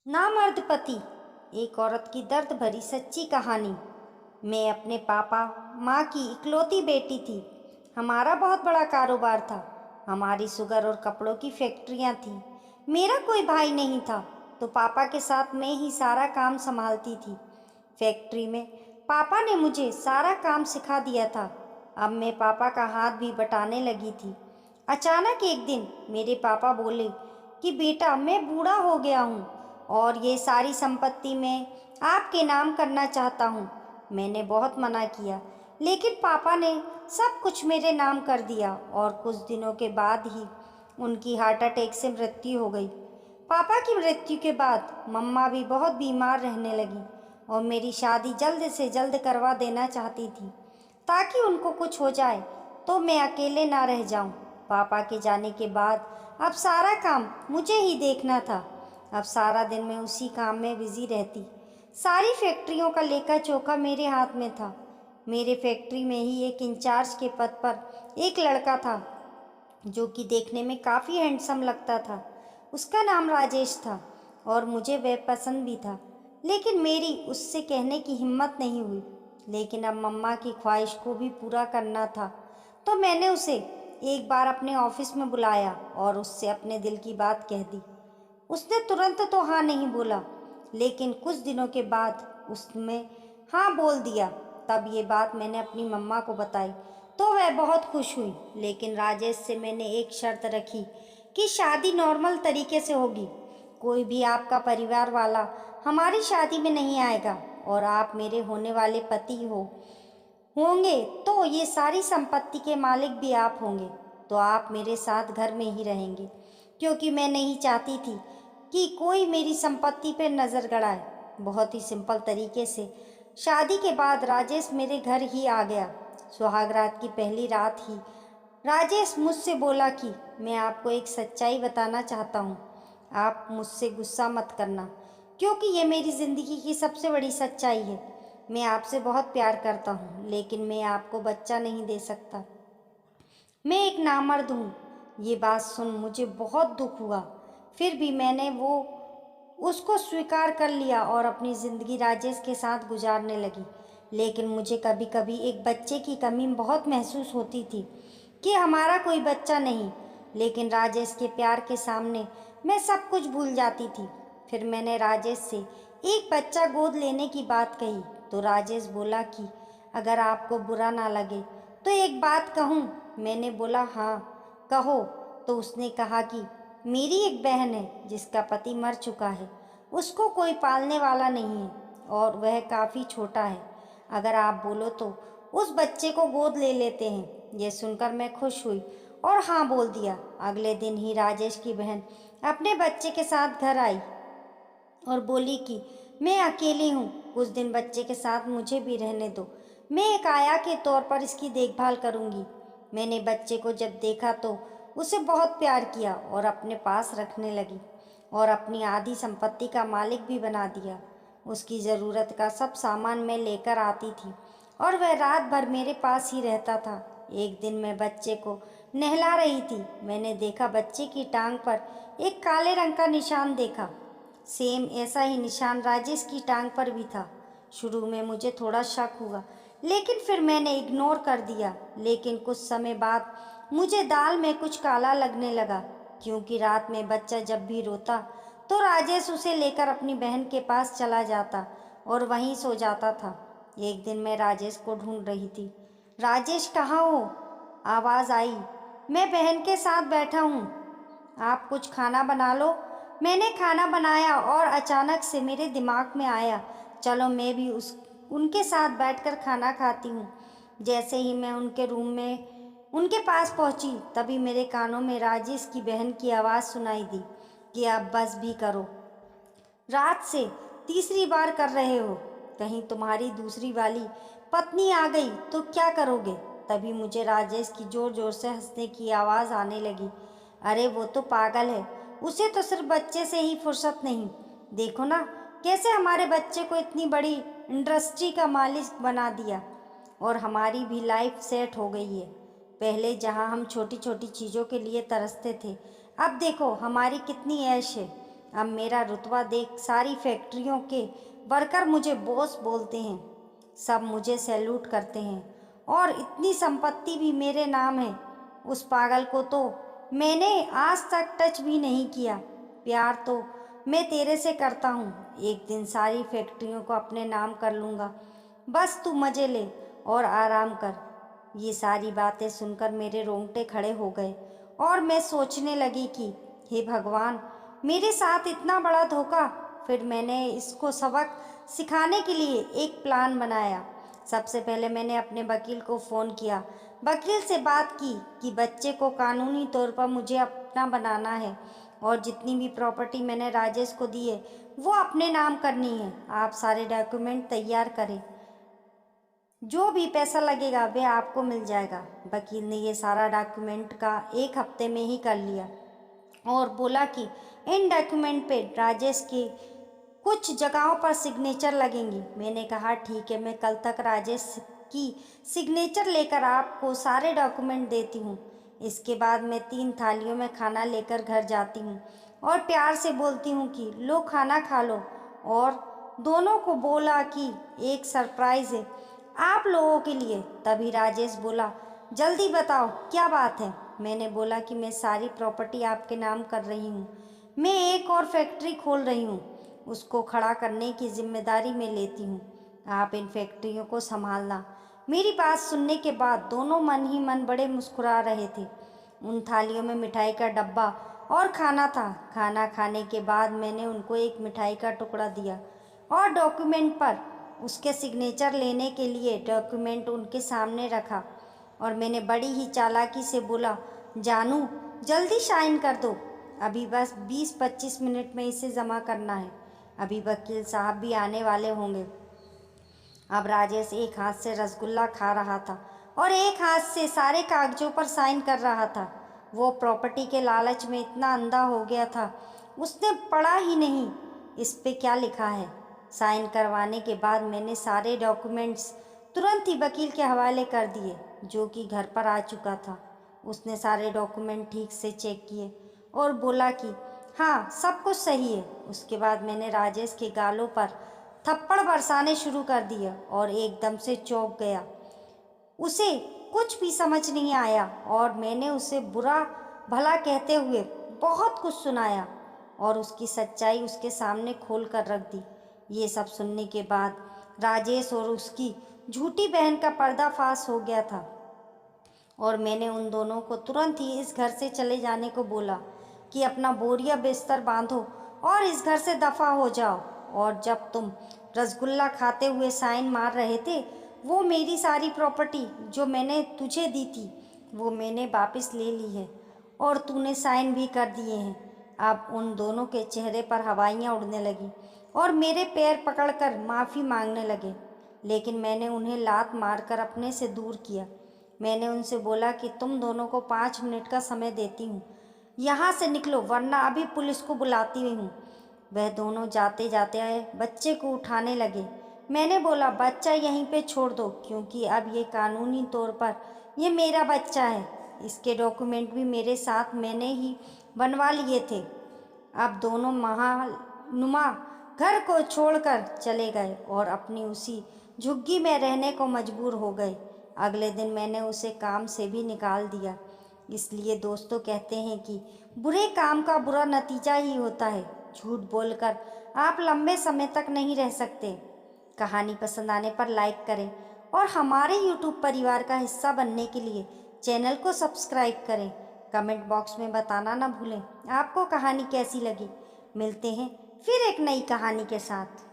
नामर्द पति। एक औरत की दर्द भरी सच्ची कहानी। मैं अपने पापा माँ की इकलौती बेटी थी। हमारा बहुत बड़ा कारोबार था। हमारी शुगर और कपड़ों की फैक्ट्रियाँ थीं। मेरा कोई भाई नहीं था, तो पापा के साथ मैं ही सारा काम संभालती थी। फैक्ट्री में पापा ने मुझे सारा काम सिखा दिया था। अब मैं पापा का हाथ भी बटाने लगी थी। अचानक एक दिन मेरे पापा बोले कि बेटा, मैं बूढ़ा हो गया हूँ और ये सारी संपत्ति मैं आपके नाम करना चाहता हूँ। मैंने बहुत मना किया, लेकिन पापा ने सब कुछ मेरे नाम कर दिया और कुछ दिनों के बाद ही उनकी हार्ट अटैक से मृत्यु हो गई। पापा की मृत्यु के बाद मम्मा भी बहुत बीमार रहने लगी और मेरी शादी जल्द से जल्द करवा देना चाहती थी, ताकि उनको कुछ हो जाए तो मैं अकेले ना रह जाऊं। पापा के जाने के बाद अब सारा काम मुझे ही देखना था। अब सारा दिन मैं उसी काम में बिजी रहती। सारी फैक्ट्रियों का लेखा जोखा मेरे हाथ में था। मेरे फैक्ट्री में ही एक इंचार्ज के पद पर एक लड़का था, जो कि देखने में काफ़ी हैंडसम लगता था। उसका नाम राजेश था और मुझे वह पसंद भी था, लेकिन मेरी उससे कहने की हिम्मत नहीं हुई। लेकिन अब मम्मा की ख्वाहिश को भी पूरा करना था, तो मैंने उसे एक बार अपने ऑफिस में बुलाया और उससे अपने दिल की बात कह दी। उसने तुरंत तो हाँ नहीं बोला, लेकिन कुछ दिनों के बाद उसने हाँ बोल दिया। तब ये बात मैंने अपनी मम्मा को बताई, तो वह बहुत खुश हुई। लेकिन राजेश से मैंने एक शर्त रखी कि शादी नॉर्मल तरीके से होगी। कोई भी आपका परिवार वाला हमारी शादी में नहीं आएगा और आप मेरे होने वाले पति होंगे, तो ये सारी संपत्ति के मालिक भी आप होंगे। तो आप मेरे साथ घर में ही रहेंगे, क्योंकि मैं नहीं चाहती थी कि कोई मेरी संपत्ति पर नज़र गड़ाए। बहुत ही सिंपल तरीके से शादी के बाद राजेश मेरे घर ही आ गया। सुहागरात की पहली रात ही राजेश मुझसे बोला कि मैं आपको एक सच्चाई बताना चाहता हूँ। आप मुझसे गुस्सा मत करना, क्योंकि ये मेरी ज़िंदगी की सबसे बड़ी सच्चाई है। मैं आपसे बहुत प्यार करता हूँ, लेकिन मैं आपको बच्चा नहीं दे सकता। मैं एक नामर्द हूँ। ये बात सुन मुझे बहुत दुख हुआ। फिर भी मैंने उसको स्वीकार कर लिया और अपनी ज़िंदगी राजेश के साथ गुजारने लगी। लेकिन मुझे कभी कभी एक बच्चे की कमी बहुत महसूस होती थी, कि हमारा कोई बच्चा नहीं। लेकिन राजेश के प्यार के सामने मैं सब कुछ भूल जाती थी। फिर मैंने राजेश से एक बच्चा गोद लेने की बात कही, तो राजेश बोला कि अगर आपको बुरा ना लगे तो एक बात कहूँ। मैंने बोला हाँ कहो। तो उसने कहा कि मेरी एक बहन है जिसका पति मर चुका है। उसको कोई पालने वाला नहीं है और वह काफ़ी छोटा है। अगर आप बोलो तो उस बच्चे को गोद ले लेते हैं। यह सुनकर मैं खुश हुई और हाँ बोल दिया। अगले दिन ही राजेश की बहन अपने बच्चे के साथ घर आई और बोली कि मैं अकेली हूँ, कुछ दिन बच्चे के साथ मुझे भी रहने दो। मैं एक आया के तौर पर इसकी देखभाल करूँगी। मैंने बच्चे को जब देखा तो उसे बहुत प्यार किया और अपने पास रखने लगी और अपनी आधी संपत्ति का मालिक भी बना दिया। उसकी ज़रूरत का सब सामान मैं लेकर आती थी और वह रात भर मेरे पास ही रहता था। एक दिन मैं बच्चे को नहला रही थी। मैंने देखा बच्चे की टांग पर एक काले रंग का निशान देखा। सेम ऐसा ही निशान राजेश की टांग पर भी था। शुरू में मुझे थोड़ा शक हुआ, लेकिन फिर मैंने इग्नोर कर दिया। लेकिन कुछ समय बाद मुझे दाल में कुछ काला लगने लगा, क्योंकि रात में बच्चा जब भी रोता तो राजेश उसे लेकर अपनी बहन के पास चला जाता और वहीं सो जाता था। एक दिन मैं राजेश को ढूंढ रही थी। राजेश कहाँ हो? आवाज़ आई। मैं बहन के साथ बैठा हूँ, आप कुछ खाना बना लो। मैंने खाना बनाया और अचानक से मेरे दिमाग में आया, चलो मैं भी उनके साथ बैठकर खाना खाती हूँ। जैसे ही मैं उनके रूम में उनके पास पहुँची, तभी मेरे कानों में राजेश की बहन की आवाज़ सुनाई दी कि अब बस भी करो। रात से तीसरी बार कर रहे हो, कहीं तुम्हारी दूसरी वाली पत्नी आ गई तो क्या करोगे? तभी मुझे राजेश की जोर जोर से हंसने की आवाज़ आने लगी। अरे वो तो पागल है, उसे तो सिर्फ बच्चे से ही फुर्सत नहीं। देखो ना कैसे हमारे बच्चे को इतनी बड़ी इंडस्ट्री का मालिक बना दिया और हमारी भी लाइफ सेट हो गई है। पहले जहां हम छोटी छोटी चीज़ों के लिए तरसते थे, अब देखो हमारी कितनी ऐश है। अब मेरा रुतबा देख सारी फैक्ट्रियों के वर्कर मुझे बॉस बोलते हैं, सब मुझे सैल्यूट करते हैं और इतनी संपत्ति भी मेरे नाम है। उस पागल को तो मैंने आज तक टच भी नहीं किया। प्यार तो मैं तेरे से करता हूँ, एक दिन सारी फैक्ट्रियों को अपने नाम कर लूँगा। बस तू मज़े ले और आराम कर। ये सारी बातें सुनकर मेरे रोंगटे खड़े हो गए और मैं सोचने लगी कि हे भगवान, मेरे साथ इतना बड़ा धोखा। फिर मैंने इसको सबक सिखाने के लिए एक प्लान बनाया। सबसे पहले मैंने अपने वकील को फ़ोन किया, वकील से बात की कि बच्चे को कानूनी तौर पर मुझे अपना बनाना है और जितनी भी प्रॉपर्टी मैंने राजेश को दी है वो अपने नाम करनी है। आप सारे डॉक्यूमेंट तैयार करें, जो भी पैसा लगेगा वह आपको मिल जाएगा। वकील ने ये सारा डॉक्यूमेंट का एक हफ्ते में ही कर लिया और बोला कि इन डॉक्यूमेंट पे राजेश के कुछ जगहों पर सिग्नेचर लगेंगी। मैंने कहा ठीक है, मैं कल तक राजेश की सिग्नेचर लेकर आपको सारे डॉक्यूमेंट देती हूँ। इसके बाद मैं 3 थालियों में खाना लेकर घर जाती हूँ और प्यार से बोलती हूँ कि लो खाना खा लो, और दोनों को बोला कि एक सरप्राइज़ है आप लोगों के लिए। तभी राजेश बोला, जल्दी बताओ क्या बात है। मैंने बोला कि मैं सारी प्रॉपर्टी आपके नाम कर रही हूँ, मैं एक और फैक्ट्री खोल रही हूँ, उसको खड़ा करने की जिम्मेदारी मैं लेती हूँ, आप इन फैक्ट्रियों को संभालना। मेरी बात सुनने के बाद दोनों मन ही मन बड़े मुस्कुरा रहे थे। उन थालियों में मिठाई का डब्बा और खाना था। खाना खाने के बाद मैंने उनको एक मिठाई का टुकड़ा दिया और डॉक्यूमेंट पर उसके सिग्नेचर लेने के लिए डॉक्यूमेंट उनके सामने रखा और मैंने बड़ी ही चालाकी से बोला, जानू जल्दी साइन कर दो, अभी बस 20-25 मिनट में इसे जमा करना है, अभी वकील साहब भी आने वाले होंगे। अब राजेश एक हाथ से रसगुल्ला खा रहा था और एक हाथ से सारे कागजों पर साइन कर रहा था। वो प्रॉपर्टी के लालच में इतना अंधा हो गया था, उसने पढ़ा ही नहीं इस पे क्या लिखा है। साइन करवाने के बाद मैंने सारे डॉक्यूमेंट्स तुरंत ही वकील के हवाले कर दिए, जो कि घर पर आ चुका था। उसने सारे डॉक्यूमेंट ठीक से चेक किए और बोला कि हाँ सब कुछ सही है। उसके बाद मैंने राजेश के गालों पर थप्पड़ बरसाने शुरू कर दिए और एकदम से चौंक गया। उसे कुछ भी समझ नहीं आया और मैंने उसे बुरा भला कहते हुए बहुत कुछ सुनाया और उसकी सच्चाई उसके सामने खोल कर रख दी। ये सब सुनने के बाद राजेश और उसकी झूठी बहन का पर्दाफाश हो गया था और मैंने उन दोनों को तुरंत ही इस घर से चले जाने को बोला कि अपना बोरिया बिस्तर बांधो और इस घर से दफ़ा हो जाओ। और जब तुम रसगुल्ला खाते हुए साइन मार रहे थे, वो मेरी सारी प्रॉपर्टी जो मैंने तुझे दी थी वो मैंने वापस ले ली है और तूने साइन भी कर दिए हैं। अब उन दोनों के चेहरे पर हवाइयाँ उड़ने लगी और मेरे पैर पकड़कर माफ़ी मांगने लगे, लेकिन मैंने उन्हें लात मारकर अपने से दूर किया। मैंने उनसे बोला कि तुम दोनों को 5 मिनट का समय देती हूँ, यहाँ से निकलो वरना अभी पुलिस को बुलाती हूँ। वह दोनों जाते जाते आए बच्चे को उठाने लगे। मैंने बोला, बच्चा यहीं पे छोड़ दो, क्योंकि अब ये कानूनी तौर पर ये मेरा बच्चा है, इसके डॉक्यूमेंट भी मेरे साथ मैंने ही बनवा लिए थे। अब दोनों महानुमा घर को छोड़कर चले गए और अपनी उसी झुग्गी में रहने को मजबूर हो गए। अगले दिन मैंने उसे काम से भी निकाल दिया। इसलिए दोस्तों कहते हैं कि बुरे काम का बुरा नतीजा ही होता है। झूठ बोलकर आप लंबे समय तक नहीं रह सकते। कहानी पसंद आने पर लाइक करें और हमारे YouTube परिवार का हिस्सा बनने के लिए चैनल को सब्सक्राइब करें। कमेंट बॉक्स में बताना ना भूलें आपको कहानी कैसी लगी। मिलते हैं फिर एक नई कहानी के साथ।